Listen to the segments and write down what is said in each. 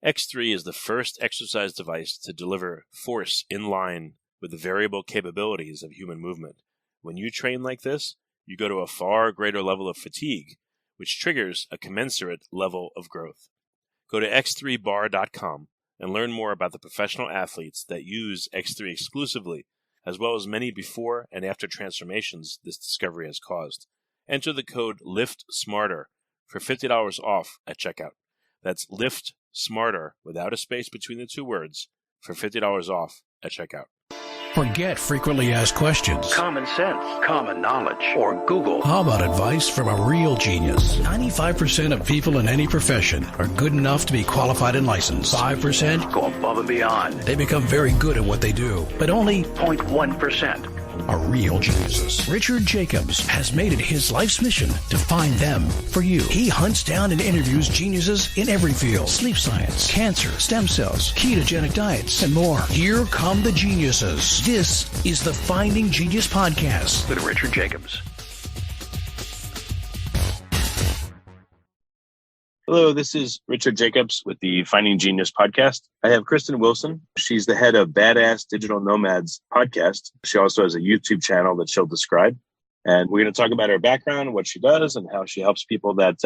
X3 is the first exercise device to deliver force in line with the variable capabilities of human movement. When you train like this, you go to a far greater level of fatigue, which triggers a commensurate level of growth. Go to x3bar.com and learn more about the professional athletes that use X3 exclusively, as well as many before and after transformations this discovery has caused. Enter the code LIFTSMARTER for $50 off at checkout. That's LIFT Smarter, without a space between the two words, for $50 off at checkout. Forget frequently asked questions, common sense, common knowledge, or Google. How about advice from a real genius? 95% of people in any profession are good enough to be qualified and licensed. 5% go above and beyond. They become very good at what they do, but only 0.1% are real geniuses. Richard Jacobs has made it his life's mission to find them for you. He hunts down and interviews geniuses in every field: sleep science, cancer, stem cells, ketogenic diets, and more. Here come the geniuses. This is the Finding Genius Podcast with Richard Jacobs. Hello, this is Richard Jacobs with the Finding Genius Podcast. I have Kristin Wilson. She's the head of Badass Digital Nomads Podcast. She also has a YouTube channel that she'll describe. And we're going to talk about her background, what she does, and how she helps people that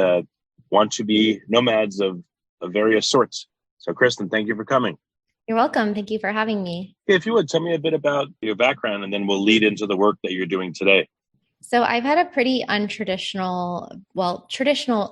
want to be nomads of various sorts. So, Kristin, thank you for coming. You're welcome. Thank you for having me. If you would, tell me a bit about your background, and then we'll lead into the work that you're doing today. So I've had a pretty traditional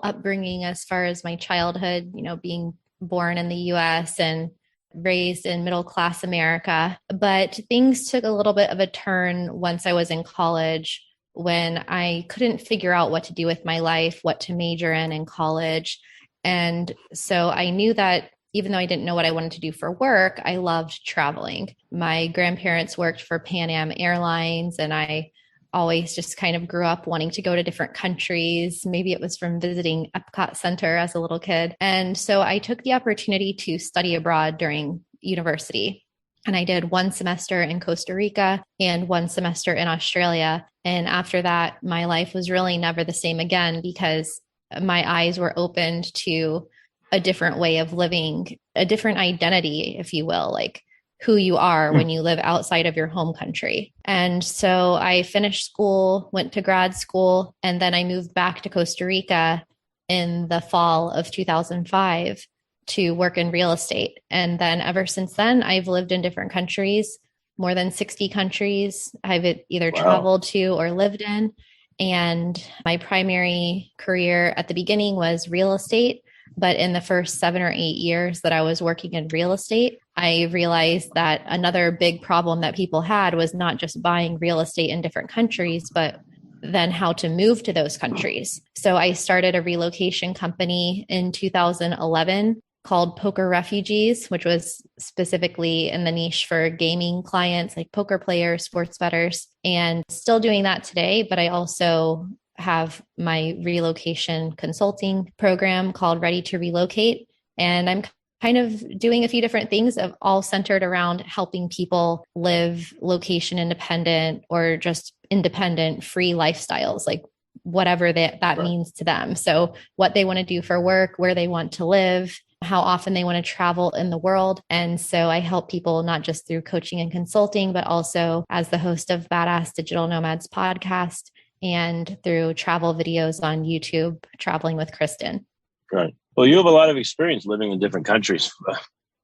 upbringing as far as my childhood, being born in the US and raised in middle-class America. But things took a little bit of a turn once I was in college, when I couldn't figure out what to do with my life, what to major in college. And so I knew that even though I didn't know what I wanted to do for work, I loved traveling. My grandparents worked for Pan Am Airlines, and I always just kind of grew up wanting to go to different countries. Maybe it was from visiting Epcot Center as a little kid. And so I took the opportunity to study abroad during university. And I did 1 semester in Costa Rica and 1 semester in Australia. And after that, my life was really never the same again, because my eyes were opened to a different way of living, a different identity, if you will, like who you are when you live outside of your home country. And so I finished school, went to grad school, and then I moved back to Costa Rica in the fall of 2005 to work in real estate. And then ever since then, I've lived in different countries, more than 60 countries I've either traveled to or lived in. And my primary career at the beginning was real estate. But in the first 7 or 8 years that I was working in real estate, I realized that another big problem that people had was not just buying real estate in different countries, but then how to move to those countries. So I started a relocation company in 2011 called Poker Refugees, which was specifically in the niche for gaming clients like poker players, sports bettors, and still doing that today. But I also have my relocation consulting program called Ready to Relocate. And I'm kind of doing a few different things of all centered around helping people live location independent or just independent free lifestyles, like whatever that means to them. So what they want to do for work, where they want to live, how often they want to travel in the world. And so I help people not just through coaching and consulting, but also as the host of Badass Digital Nomads Podcast, and through travel videos on YouTube, Traveling with Kristin. Right. Well, you have a lot of experience living in different countries,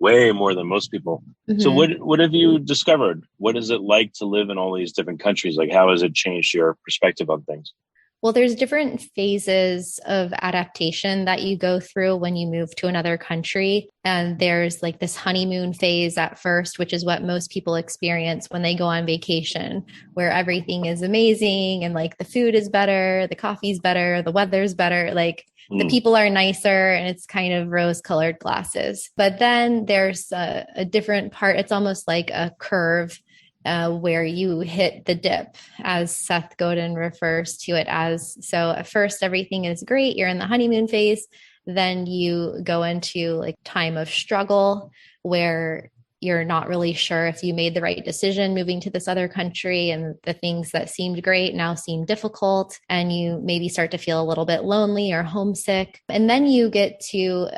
way more than most people. Mm-hmm. So what have you discovered? What is it like to live in all these different countries? Like, how has it changed your perspective on things? Well, there's different phases of adaptation that you go through when you move to another country. And there's like this honeymoon phase at first, which is what most people experience when they go on vacation, where everything is amazing and like the food is better, the coffee's better, the weather's better, like the people are nicer, and it's kind of rose-colored glasses. But then there's a different part. It's almost like a curve where you hit the dip, as Seth Godin refers to it as. So at first, everything is great. You're in the honeymoon phase. Then you go into like time of struggle, where you're not really sure if you made the right decision moving to this other country, and the things that seemed great now seem difficult, and you maybe start to feel a little bit lonely or homesick. And then you get to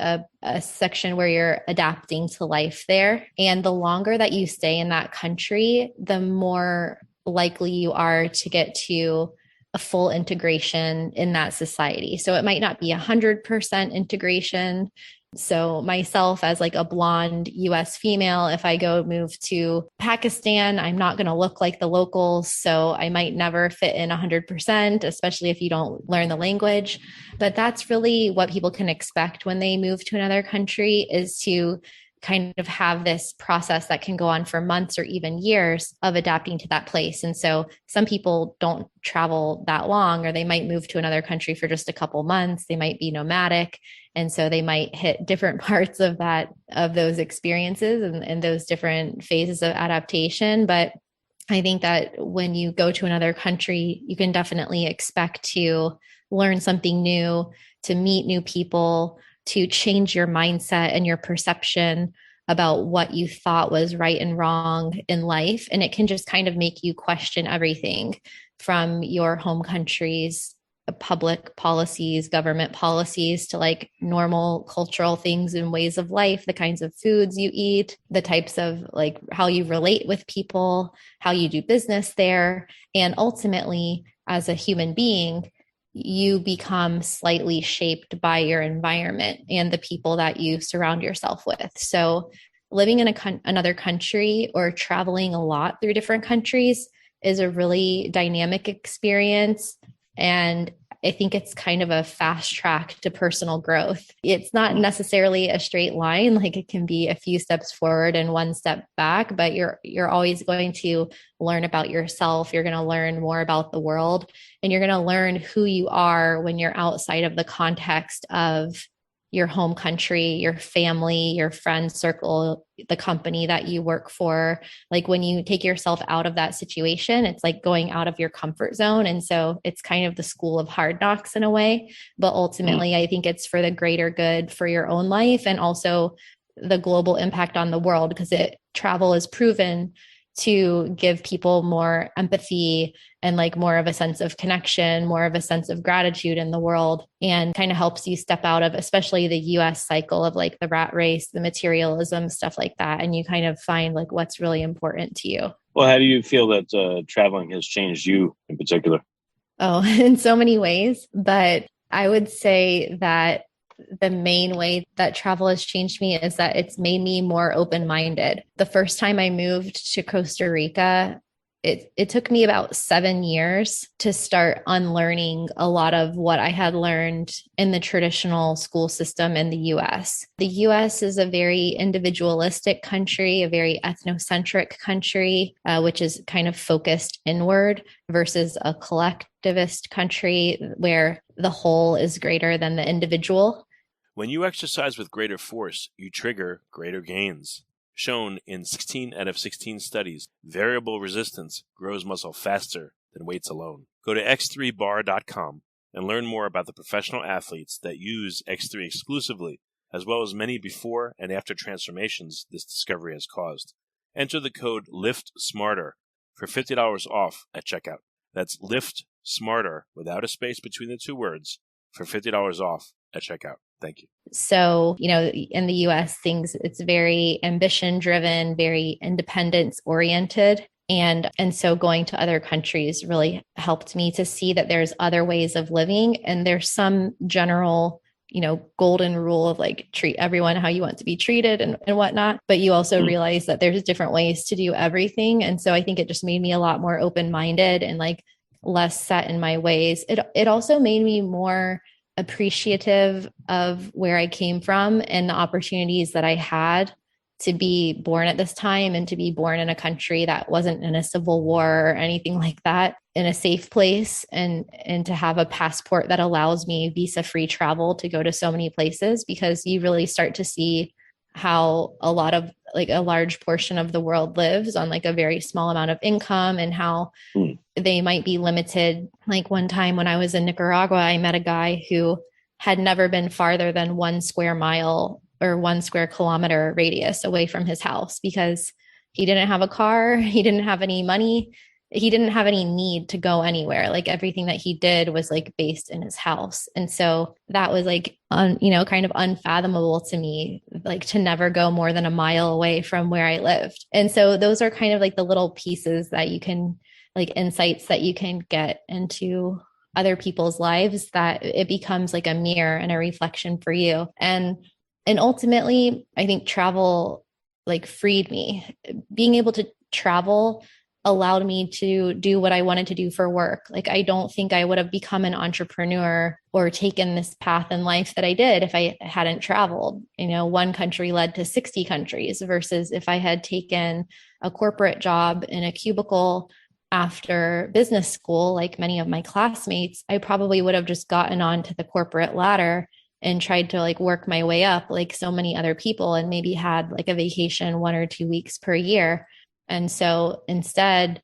a section where you're adapting to life there. And the longer that you stay in that country, the more likely you are to get to a full integration in that society. So it might not be 100% integration. So myself as like a blonde US female, if I go move to Pakistan, I'm not going to look like the locals. So I might never fit in 100%, especially if you don't learn the language. But that's really what people can expect when they move to another country, is to kind of have this process that can go on for months or even years of adapting to that place. And so some people don't travel that long, or they might move to another country for just a couple months. They might be nomadic. And so they might hit different parts of those experiences and those different phases of adaptation. But I think that when you go to another country, you can definitely expect to learn something new, to meet new people, to change your mindset and your perception about what you thought was right and wrong in life. And it can just kind of make you question everything from your home country's public policies, government policies, to like normal cultural things and ways of life, the kinds of foods you eat, the types of like how you relate with people, how you do business there. And ultimately, as a human being, you become slightly shaped by your environment and the people that you surround yourself with. So living in another country or traveling a lot through different countries is a really dynamic experience. And I think it's kind of a fast track to personal growth. It's not necessarily a straight line. Like it can be a few steps forward and one step back, but you're always going to learn about yourself. You're going to learn more about the world, and you're going to learn who you are when you're outside of the context of your home country, your family, your friend circle, the company that you work for. Like when you take yourself out of that situation, it's like going out of your comfort zone. And so it's kind of the school of hard knocks in a way, but ultimately I think it's for the greater good for your own life and also the global impact on the world, because travel is proven to give people more empathy and like more of a sense of connection, more of a sense of gratitude in the world, and kind of helps you step out of, especially the US cycle of like the rat race, the materialism, stuff like that. And you kind of find like what's really important to you. Well, how do you feel that traveling has changed you in particular? Oh, in so many ways. But I would say that the main way that travel has changed me is that it's made me more open-minded. The first time I moved to Costa Rica, it took me about 7 years to start unlearning a lot of what I had learned in the traditional school system in the US. The US is a very individualistic country, a very ethnocentric country, which is kind of focused inward, versus a collectivist country where the whole is greater than the individual. When you exercise with greater force, you trigger greater gains. Shown in 16 out of 16 studies, variable resistance grows muscle faster than weights alone. Go to x3bar.com and learn more about the professional athletes that use X3 exclusively, as well as many before and after transformations this discovery has caused. Enter the code LIFTSMARTER for $50 off at checkout. That's Lift Smarter without a space between the two words for $50 off at checkout. Thank you. So, in the US, it's very ambition driven, very independence oriented. And so going to other countries really helped me to see that there's other ways of living. And there's some general, golden rule of like treat everyone how you want to be treated and whatnot. But you also realize that there's different ways to do everything. And so I think it just made me a lot more open-minded and like less set in my ways. It also made me more appreciative of where I came from and the opportunities that I had to be born at this time and to be born in a country that wasn't in a civil war or anything like that, in a safe place, and to have a passport that allows me visa-free travel to go to so many places, because you really start to see how a large portion of the world lives on like a very small amount of income, and how they might be limited. Like one time when I was in Nicaragua, I met a guy who had never been farther than 1 square mile or 1 square kilometer radius away from his house because he didn't have a car. He didn't have any money. He didn't have any need to go anywhere. Like everything that he did was like based in his house. And so that was like, kind of unfathomable to me, like to never go more than a mile away from where I lived. And so those are kind of like the little pieces that you can, like insights that you can get into other people's lives, that it becomes like a mirror and a reflection for you. And ultimately, I think travel like freed me. Being able to travel allowed me to do what I wanted to do for work. Like, I don't think I would have become an entrepreneur or taken this path in life that I did if I hadn't traveled. One country led to 60 countries versus if I had taken a corporate job in a cubicle after business school, like many of my classmates, I probably would have just gotten onto the corporate ladder and tried to like work my way up like so many other people and maybe had like a vacation 1 or 2 weeks per year. And so instead,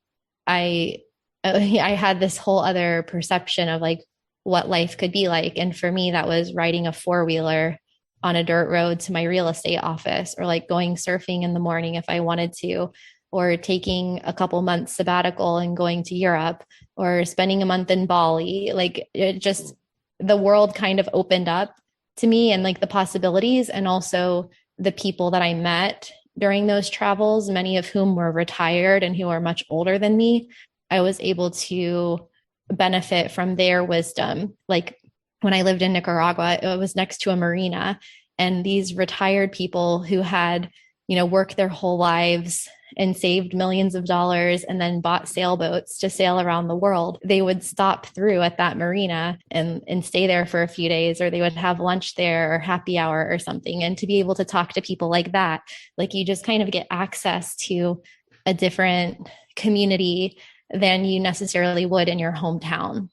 I had this whole other perception of like what life could be like. And for me, that was riding a 4-wheeler on a dirt road to my real estate office, or like going surfing in the morning if I wanted to, or taking a couple months sabbatical and going to Europe, or spending a month in Bali. Like it just, the world kind of opened up to me and like the possibilities, and also the people that I met during those travels, many of whom were retired and who are much older than me. I was able to benefit from their wisdom. Like when I lived in Nicaragua, it was next to a marina, and these retired people who had, worked their whole lives and saved millions of dollars and then bought sailboats to sail around the world, they would stop through at that marina and stay there for a few days, or they would have lunch there or happy hour or something. And to be able to talk to people like that, like you just kind of get access to a different community than you necessarily would in your hometown.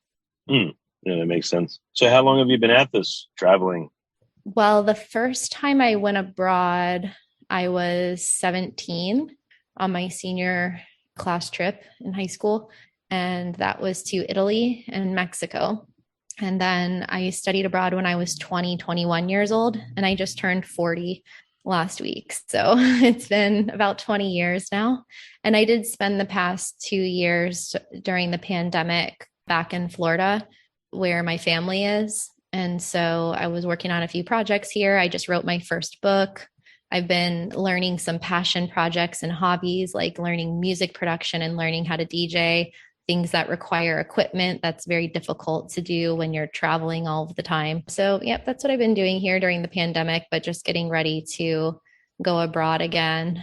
Yeah, that makes sense. So how long have you been at this traveling? Well, the first time I went abroad, I was 17 on my senior class trip in high school. And that was to Italy and Mexico. And then I studied abroad when I was 21 years old, and I just turned 40 last week. So it's been about 20 years now. And I did spend the past 2 years during the pandemic back in Florida, where my family is. And so I was working on a few projects here. I just wrote my first book. I've been learning some passion projects and hobbies, like learning music production and learning how to DJ, things that require equipment that's very difficult to do when you're traveling all of the time. So, yep, that's what I've been doing here during the pandemic, but just getting ready to go abroad again.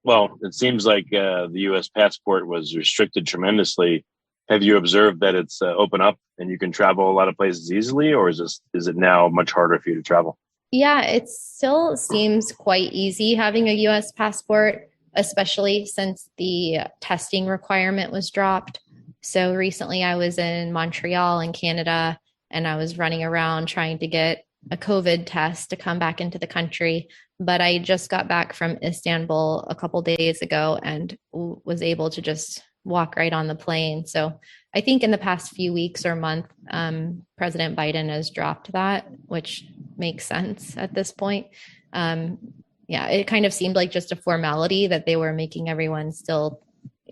Well, it seems like the U.S. passport was restricted tremendously. Have you observed that it's open up and you can travel a lot of places easily, or is it now much harder for you to travel? Yeah, it still seems quite easy having a U.S. passport, especially since the testing requirement was dropped. So recently I was in Montreal in Canada, and I was running around trying to get a COVID test to come back into the country. But I just got back from Istanbul a couple days ago and was able to just walk right on the plane. So I think in the past few weeks or month, President Biden has dropped that, which makes sense at this point. Yeah, it kind of seemed like just a formality that they were making everyone still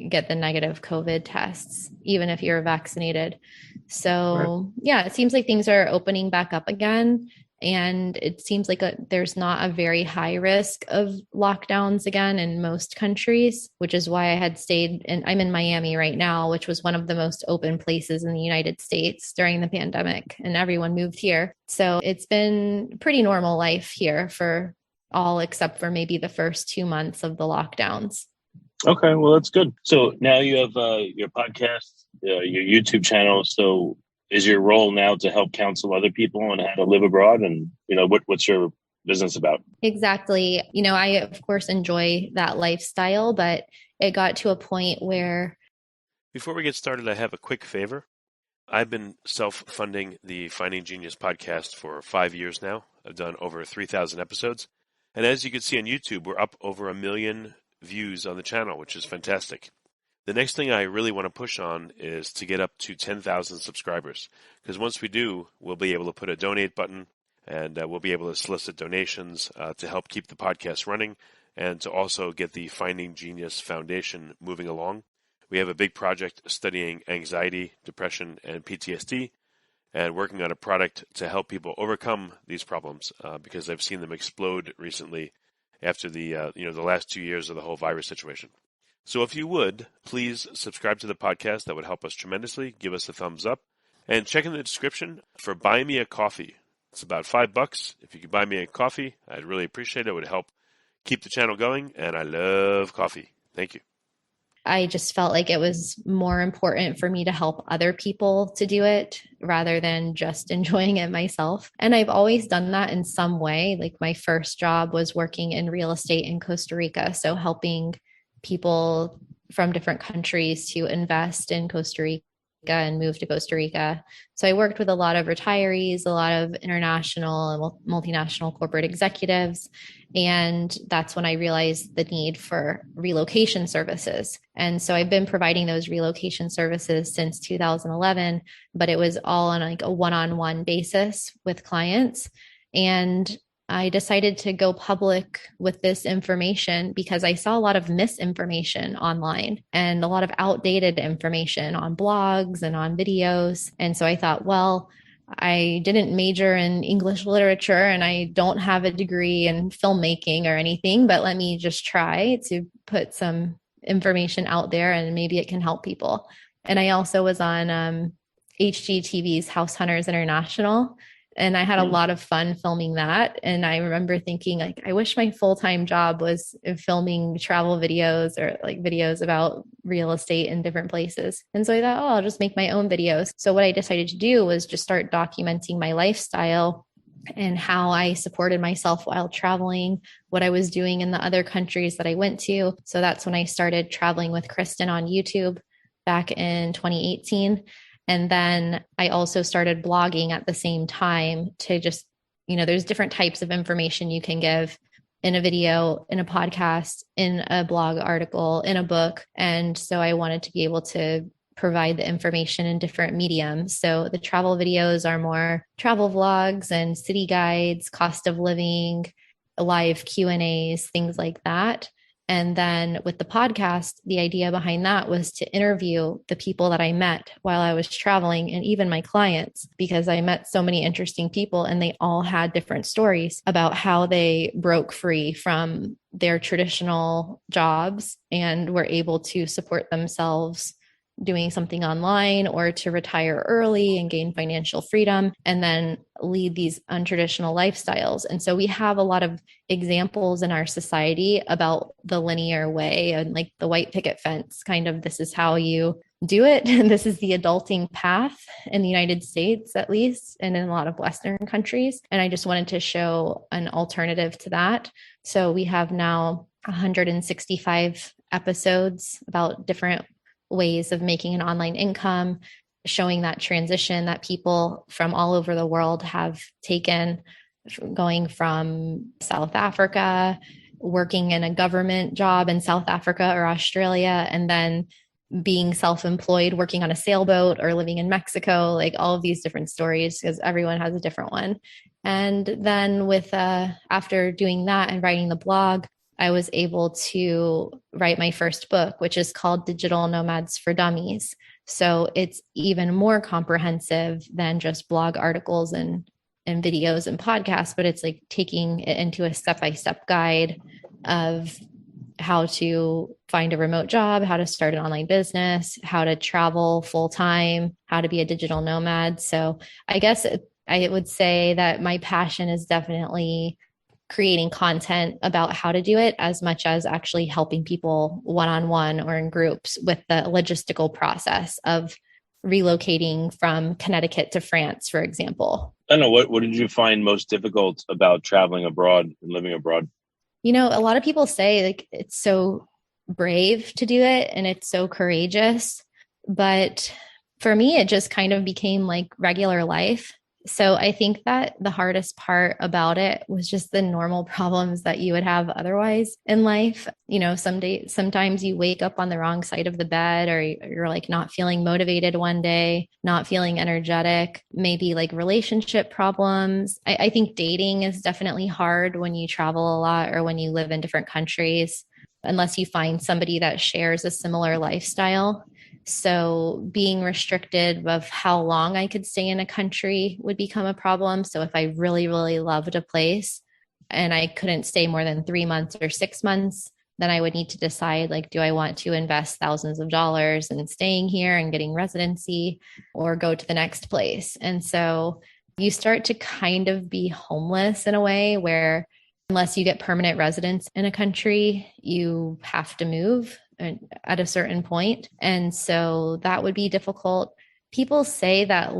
get the negative COVID tests, even if you're vaccinated. So yeah, it seems like things are opening back up again. And it seems like there's not a very high risk of lockdowns again in most countries, which is why I had stayed I'm in Miami right now, which was one of the most open places in the United States during the pandemic, and everyone moved here. So it's been pretty normal life here for all except for maybe the first 2 months of the lockdowns. Okay, well, that's good. So now you have your podcast, your YouTube channel. So is your role now to help counsel other people on how to live abroad? And, what's your business about? Exactly. I, of course, enjoy that lifestyle, but it got to a point where... Before we get started, I have a quick favor. I've been self-funding the Finding Genius podcast for 5 years now. I've done over 3,000 episodes. And as you can see on YouTube, we're up over 1 million views on the channel, which is fantastic. The next thing I really want to push on is to get up to 10,000 subscribers, because once we do, we'll be able to put a donate button, And we'll be able to solicit donations to help keep the podcast running and to also get the Finding Genius Foundation moving along. We have a big project studying anxiety, depression, and PTSD, and working on a product to help people overcome these problems because I've seen them explode recently after the last 2 years of the whole virus situation. So if you would, please subscribe to the podcast. That would help us tremendously. Give us a thumbs up. And check in the description for Buy Me a Coffee. It's about $5. If you could buy me a coffee, I'd really appreciate it. It would help keep the channel going, and I love coffee. Thank you. I just felt like it was more important for me to help other people to do it rather than just enjoying it myself. And I've always done that in some way. Like my first job was working in real estate in Costa Rica. So helping people from different countries to invest in Costa Rica and move to Costa Rica. So I worked with a lot of retirees, a lot of international and multinational corporate executives. And that's when I realized the need for relocation services. And so I've been providing those relocation services since 2011, but it was all on like a one-on-one basis with clients. And I decided to go public with this information because I saw a lot of misinformation online and a lot of outdated information on blogs and on videos. And so I thought, well, I didn't major in English literature and I don't have a degree in filmmaking or anything, but let me just try to put some information out there and maybe it can help people. And I also was on HGTV's House Hunters International. And I had a lot of fun filming that. And I remember thinking, like, I wish my full-time job was filming travel videos or like videos about real estate in different places. And so I thought, I'll just make my own videos. So what I decided to do was just start documenting my lifestyle and how I supported myself while traveling, what I was doing in the other countries that I went to. So that's when I started traveling with Kristin on YouTube back in 2018. And then I also started blogging at the same time to just, there's different types of information you can give in a video, in a podcast, in a blog article, in a book. And so I wanted to be able to provide the information in different mediums. So the travel videos are more travel vlogs and city guides, cost of living, live Q&As, things like that. And then with the podcast, the idea behind that was to interview the people that I met while I was traveling and even my clients, because I met so many interesting people and they all had different stories about how they broke free from their traditional jobs and were able to support themselves doing something online or to retire early and gain financial freedom and then lead these untraditional lifestyles. And so we have a lot of examples in our society about the linear way and like the white picket fence, kind of this is how you do it. And this is the adulting path in the United States, at least, and in a lot of Western countries. And I just wanted to show an alternative to that. So we have now 165 episodes about different ways of making an online income, showing that transition that people from all over the world have taken, going from South Africa, working in a government job in South Africa or Australia, and then being self-employed, working on a sailboat or living in Mexico, like all of these different stories, because everyone has a different one. And then after doing that and writing the blog, I was able to write my first book, which is called Digital Nomads for Dummies. So it's even more comprehensive than just blog articles and videos and podcasts, but it's like taking it into a step-by-step guide of how to find a remote job, how to start an online business, how to travel full-time, how to be a digital nomad. So I guess I would say that my passion is definitely creating content about how to do it as much as actually helping people one-on-one or in groups with the logistical process of relocating from Connecticut to France, for example. I don't know. What did you find most difficult about traveling abroad and living abroad? A lot of people say like it's so brave to do it and it's so courageous. But for me, it just kind of became like regular life. So I think that the hardest part about it was just the normal problems that you would have otherwise in life. Sometimes you wake up on the wrong side of the bed, or you're like not feeling motivated one day, not feeling energetic, maybe like relationship problems. I think dating is definitely hard when you travel a lot or when you live in different countries, unless you find somebody that shares a similar lifestyle. So being restricted of how long I could stay in a country would become a problem. So if I really, really loved a place and I couldn't stay more than 3 months or 6 months, then I would need to decide, like, do I want to invest thousands of dollars in staying here and getting residency, or go to the next place? And so you start to kind of be homeless in a way where, unless you get permanent residence in a country, you have to move at a certain point. And so that would be difficult. People say that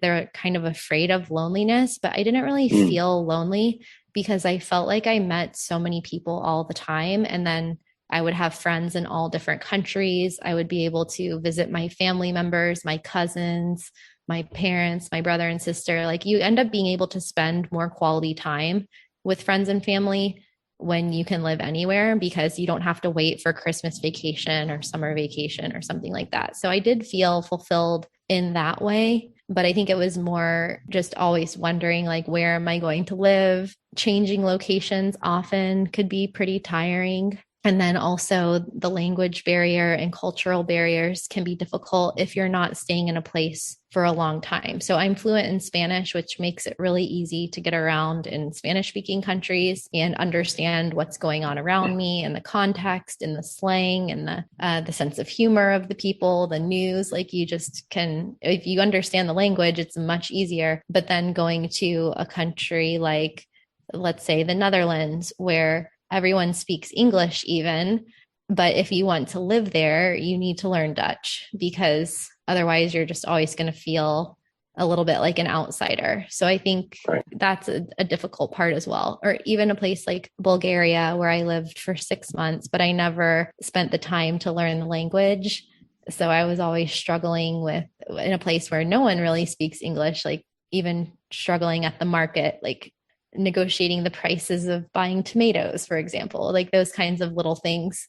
they're kind of afraid of loneliness, but I didn't really feel lonely because I felt like I met so many people all the time. And then I would have friends in all different countries. I would be able to visit my family members, my cousins, my parents, my brother and sister. Like, you end up being able to spend more quality time with friends and family when you can live anywhere, because you don't have to wait for Christmas vacation or summer vacation or something like that. So I did feel fulfilled in that way. But I think it was more just always wondering, like, where am I going to live? Changing locations often could be pretty tiring. And then also the language barrier and cultural barriers can be difficult if you're not staying in a place for a long time. So I'm fluent in Spanish, which makes it really easy to get around in Spanish-speaking countries and understand what's going on around me, and the context and the slang and the sense of humor of the people, the news. Like, you just can, if you understand the language, it's much easier. But then going to a country like, let's say, the Netherlands, where everyone speaks English even, but if you want to live there, you need to learn Dutch, because otherwise you're just always going to feel a little bit like an outsider. So I think that's a difficult part as well. Or even a place like Bulgaria, where I lived for 6 months, but I never spent the time to learn the language. So I was always struggling in a place where no one really speaks English, like even struggling at the market, like negotiating the prices of buying tomatoes, for example. Like, those kinds of little things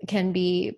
can be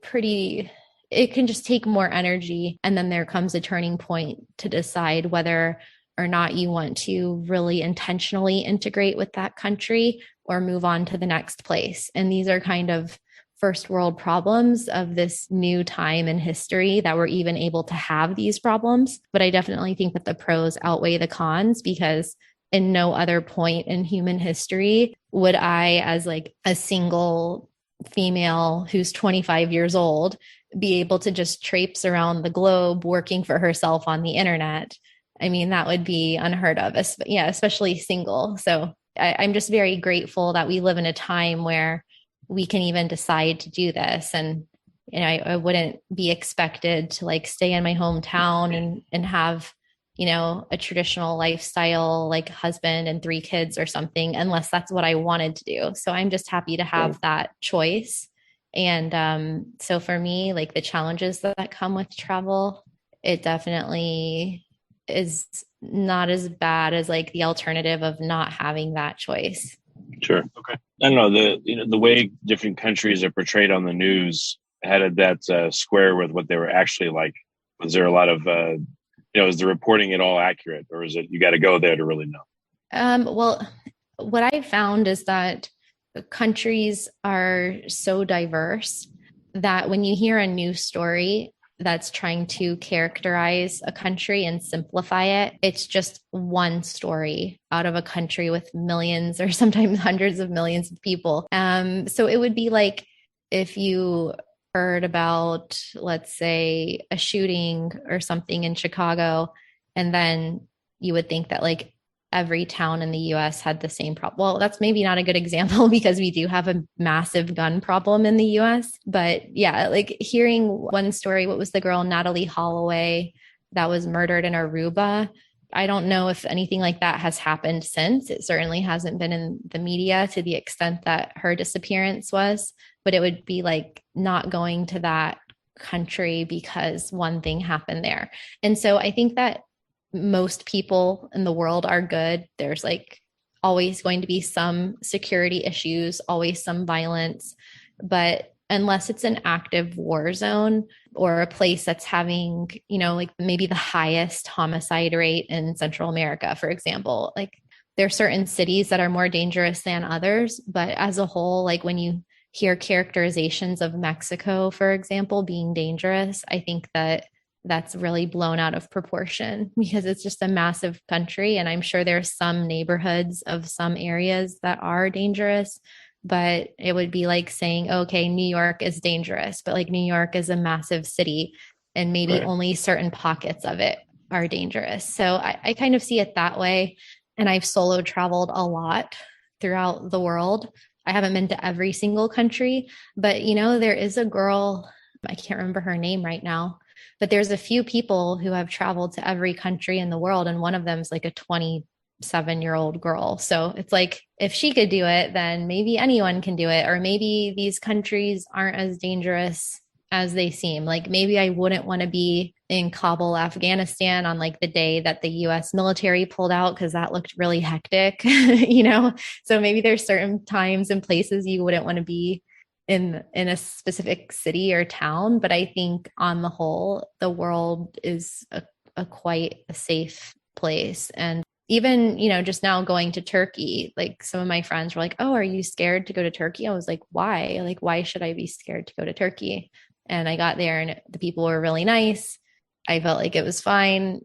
it can just take more energy. And then there comes a turning point to decide whether or not you want to really intentionally integrate with that country or move on to the next place. And these are kind of first world problems of this new time in history that we're even able to have these problems. But I definitely think that the pros outweigh the cons, because in no other point in human history would I, as like a single female who's 25 years old, be able to just traipse around the globe working for herself on the internet. I mean, that would be unheard of, especially single. So I'm just very grateful that we live in a time where we can even decide to do this. And I wouldn't be expected to like stay in my hometown and have, a traditional lifestyle, like husband and 3 kids or something, unless that's what I wanted to do. So I'm just happy to have that choice. And so for me, like, the challenges that come with travel, it definitely is not as bad as like the alternative of not having that choice. Sure. Okay. I don't know, the way different countries are portrayed on the news, how did that square with what they were actually like? Was there a lot of, is the reporting at all accurate, or is it, you got to go there to really know? Well, what I found is that countries are so diverse that when you hear a news story that's trying to characterize a country and simplify it, it's just one story out of a country with millions or sometimes hundreds of millions of people. So it would be like if you heard about, let's say, a shooting or something in Chicago, and then you would think that like every town in the US had the same problem. Well, that's maybe not a good example because we do have a massive gun problem in the US. But yeah, like hearing one story, what was the girl, Natalie Holloway, that was murdered in Aruba? I don't know if anything like that has happened since. It certainly hasn't been in the media to the extent that her disappearance was, but it would be like not going to that country because one thing happened there. And so I think that most people in the world are good. There's like always going to be some security issues, always some violence, but unless it's an active war zone or a place that's having, like maybe the highest homicide rate in Central America, for example, like there are certain cities that are more dangerous than others, but as a whole, like when you hear characterizations of Mexico, for example, being dangerous, I think that that's really blown out of proportion because it's just a massive country. And I'm sure there's some neighborhoods of some areas that are dangerous, but it would be like saying, okay, New York is dangerous, but like New York is a massive city and maybe only certain pockets of it are dangerous. So I kind of see it that way. And I've solo traveled a lot throughout the world. I haven't been to every single country, but there is a girl, I can't remember her name right now, but there's a few people who have traveled to every country in the world. And one of them is like a 27-year-old girl. So it's like, if she could do it, then maybe anyone can do it. Or maybe these countries aren't as dangerous as they seem. Like maybe I wouldn't want to be in Kabul, Afghanistan on like the day that the US military pulled out, because that looked really hectic, So maybe there's certain times and places you wouldn't want to be in a specific city or town. But I think on the whole, the world is a quite a safe place. And even, just now going to Turkey, like some of my friends were like, oh, are you scared to go to Turkey? I was like, why? Like, why should I be scared to go to Turkey? And I got there and the people were really nice. I felt like it was fine,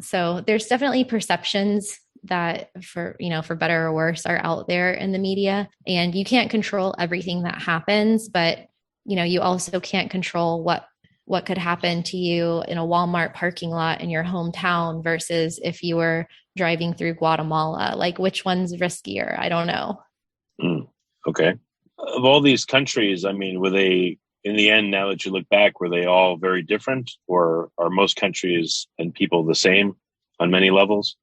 so there's definitely perceptions that for better or worse are out there in the media, and you can't control everything that happens, but you also can't control what could happen to you in a Walmart parking lot in your hometown versus if you were driving through Guatemala. Like which one's riskier? I don't know. Okay. Of all these countries, I mean, were they, in the end, now that you look back, were they all very different, or are most countries and people the same on many levels?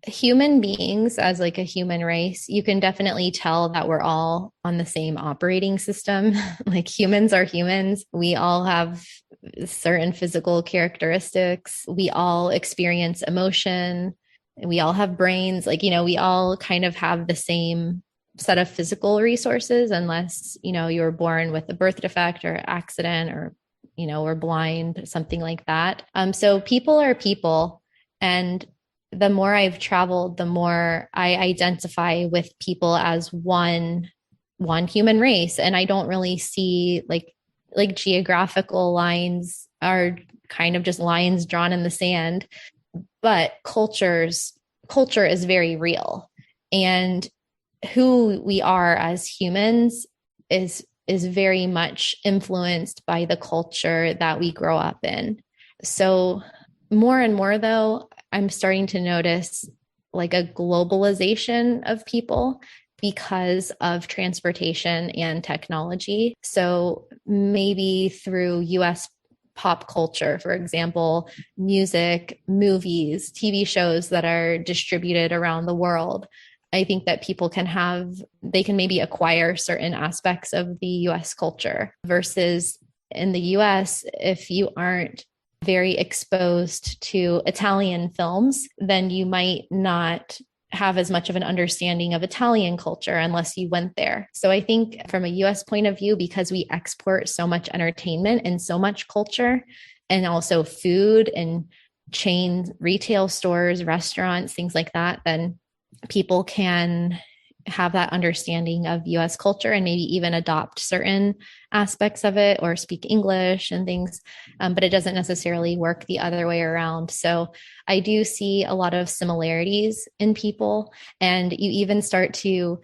Human beings, as like a human race, you can definitely tell that we're all on the same operating system. Like humans are humans. We all have certain physical characteristics. We all experience emotion. We all have brains. Like, we all kind of have the same set of physical resources, unless, you were born with a birth defect or accident or, or blind, something like that. So people are people. And the more I've traveled, the more I identify with people as one human race. And I don't really see like geographical lines are kind of just lines drawn in the sand, but culture is very real. And who we are as humans is very much influenced by the culture that we grow up in. So more and more, though, I'm starting to notice like a globalization of people because of transportation and technology. So maybe through US pop culture, for example, music, movies, TV shows that are distributed around the world, I think that people they can maybe acquire certain aspects of the US culture versus in the US, if you aren't very exposed to Italian films, then you might not have as much of an understanding of Italian culture unless you went there. So I think from a US point of view, because we export so much entertainment and so much culture, and also food and chain retail stores, restaurants, things like that, then people can have that understanding of US culture and maybe even adopt certain aspects of it or speak English and things. But it doesn't necessarily work the other way around. So I do see a lot of similarities in people, and you even start to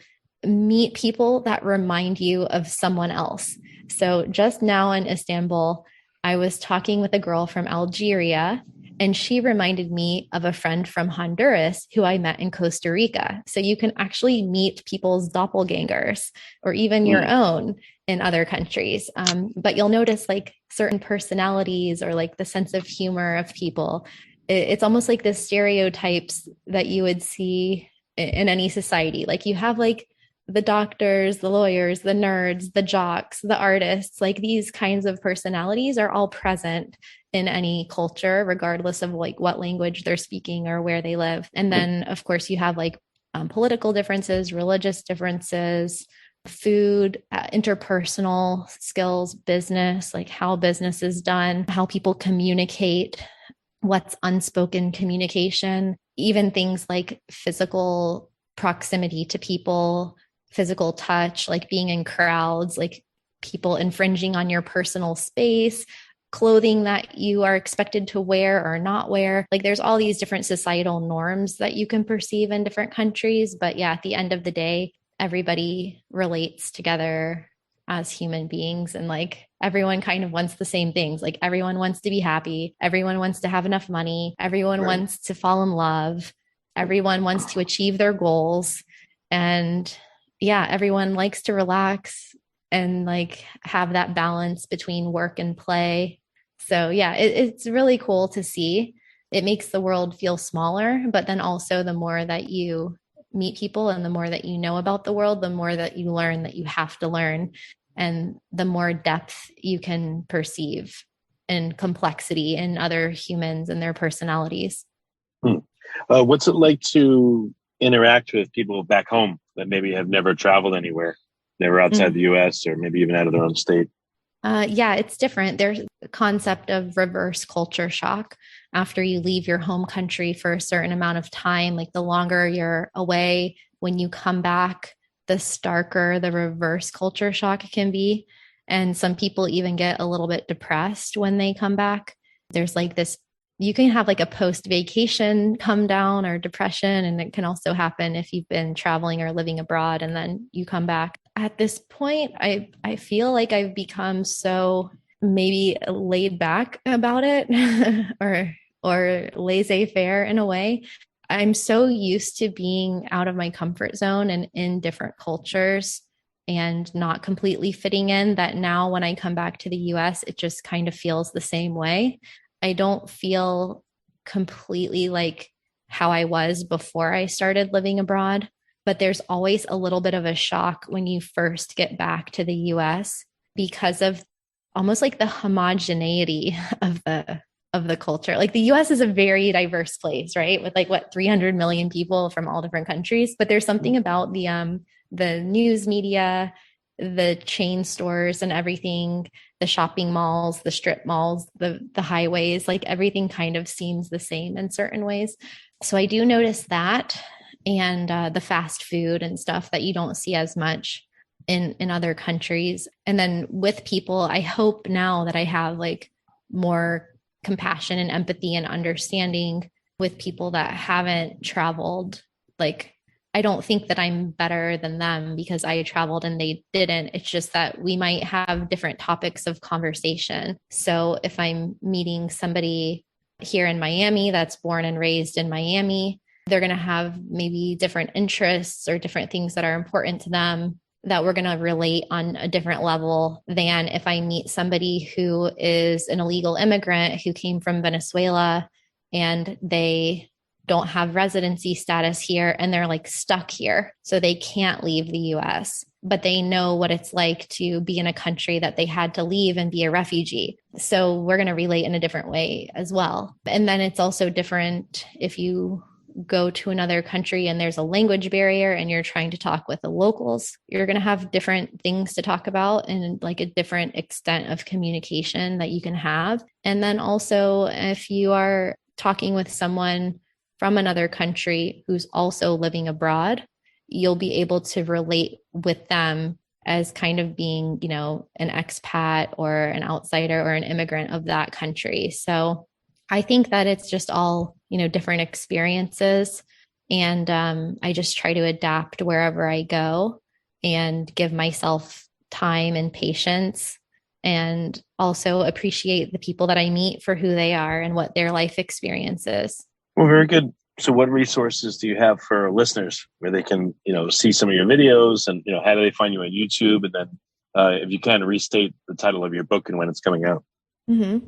meet people that remind you of someone else. So just now in Istanbul, I was talking with a girl from Algeria, and she reminded me of a friend from Honduras who I met in Costa Rica. So you can actually meet people's doppelgangers or even your own in other countries. But you'll notice like certain personalities or like the sense of humor of people. It's almost like the stereotypes that you would see in any society. Like you have like the doctors, the lawyers, the nerds, the jocks, the artists, like these kinds of personalities are all present in any culture, regardless of like what language they're speaking or where they live. And then, of course, you have like political differences, religious differences, food, interpersonal skills, business, like how business is done, how people communicate, what's unspoken communication, even things like physical proximity to people, physical touch, like being in crowds, like people infringing on your personal space, clothing that you are expected to wear or not wear. Like there's all these different societal norms that you can perceive in different countries. But yeah, at the end of the day, everybody relates together as human beings, and like everyone kind of wants the same things. Like everyone wants to be happy. Everyone wants to have enough money. Everyone wants to fall in love. Everyone wants to achieve their goals. And yeah, everyone likes to relax and like have that balance between work and play. So yeah, it's really cool to see. It makes the world feel smaller, but then also the more that you meet people and the more that you know about the world, the more that you learn that you have to learn, and the more depth you can perceive and complexity in other humans and their personalities. What's it like to interact with people back home that maybe have never traveled anywhere, never outside the US or maybe even out of their own state? Yeah, it's different. There's a concept of reverse culture shock. After you leave your home country for a certain amount of time, like the longer you're away, when you come back, the starker the reverse culture shock can be. And some people even get a little bit depressed when they come back. There's like this, you can have like a post-vacation come down or depression, and it can also happen if you've been traveling or living abroad and then you come back. At this point, I feel like I've become so maybe laid back about it or laissez-faire in a way. I'm so used to being out of my comfort zone and in different cultures and not completely fitting in that now when I come back to the US, it just kind of feels the same way. I don't feel completely like how I was before I started living abroad, but there's always a little bit of a shock when you first get back to the US because of almost like the homogeneity of the culture. Like the US is a very diverse place, right? With like 300 million people from all different countries, but there's something about the news media, the chain stores and everything, the shopping malls, the strip malls, the highways, like everything kind of seems the same in certain ways. So I do notice that, and the fast food and stuff that you don't see as much in other countries. And then with people, I hope now that I have like more compassion and empathy and understanding with people that haven't traveled. Like, I don't think that I'm better than them because I traveled and they didn't. It's just that we might have different topics of conversation. So if I'm meeting somebody here in Miami that's born and raised in Miami, they're going to have maybe different interests or different things that are important to them that we're going to relate on a different level than if I meet somebody who is an illegal immigrant who came from Venezuela and they don't have residency status here and they're like stuck here. So they can't leave the US, but they know what it's like to be in a country that they had to leave and be a refugee. So we're going to relate in a different way as well. And then it's also different if you go to another country and there's a language barrier and you're trying to talk with the locals, you're going to have different things to talk about and like a different extent of communication that you can have. And then also if you are talking with someone from another country who's also living abroad, you'll be able to relate with them as kind of being, you know, an expat or an outsider or an immigrant of that country. So I think that it's just all, you know, different experiences. And I just try to adapt wherever I go and give myself time and patience, and also appreciate the people that I meet for who they are and what their life experience is. Well, very good. So what resources do you have for listeners where they can, you know, see some of your videos, and, you know, how do they find you on YouTube? And then if you can restate the title of your book and when it's coming out.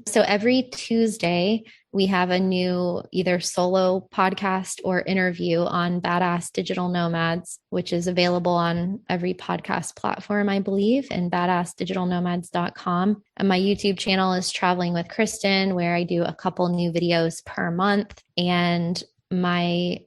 So every Tuesday, we have a new either solo podcast or interview on Badass Digital Nomads, which is available on every podcast platform, I believe, and badassdigitalnomads.com. And my YouTube channel is Traveling with Kristin, where I do a couple new videos per month. And my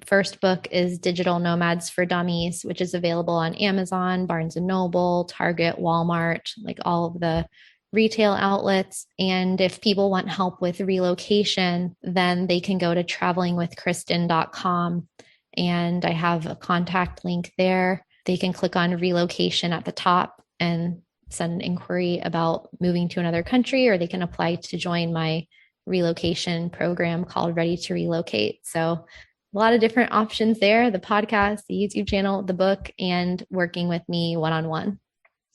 first book is Digital Nomads for Dummies, which is available on Amazon, Barnes & Noble, Target, Walmart, like all of the retail outlets. And if people want help with relocation, then they can go to travelingwithkristin.com. And I have a contact link there. They can click on relocation at the top and send an inquiry about moving to another country, or they can apply to join my relocation program called Ready to Relocate. So a lot of different options there: the podcast, the YouTube channel, the book, and working with me one-on-one.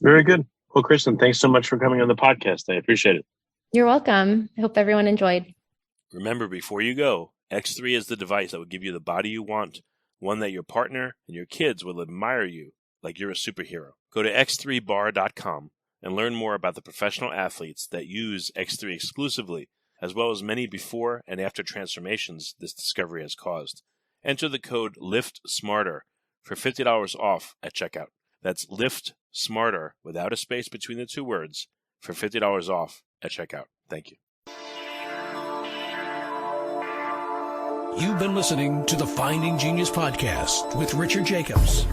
Very good. Well, Kristin, thanks so much for coming on the podcast. I appreciate it. You're welcome. I hope everyone enjoyed. Remember, before you go, X3 is the device that will give you the body you want, one that your partner and your kids will admire you like you're a superhero. Go to x3bar.com and learn more about the professional athletes that use X3 exclusively, as well as many before and after transformations this discovery has caused. Enter the code LIFTSMARTER for $50 off at checkout. That's Lift Smarter, without a space between the two words, for $50 off at checkout. Thank you. You've been listening to the Finding Genius podcast with Richard Jacobs.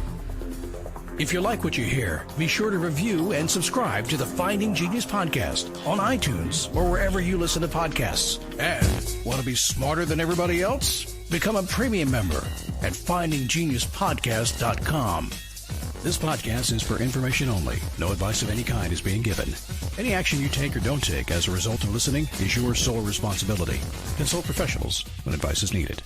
If you like what you hear, be sure to review and subscribe to the Finding Genius podcast on iTunes or wherever you listen to podcasts. And want to be smarter than everybody else? Become a premium member at findinggeniuspodcast.com. This podcast is for information only. No advice of any kind is being given. Any action you take or don't take as a result of listening is your sole responsibility. Consult professionals when advice is needed.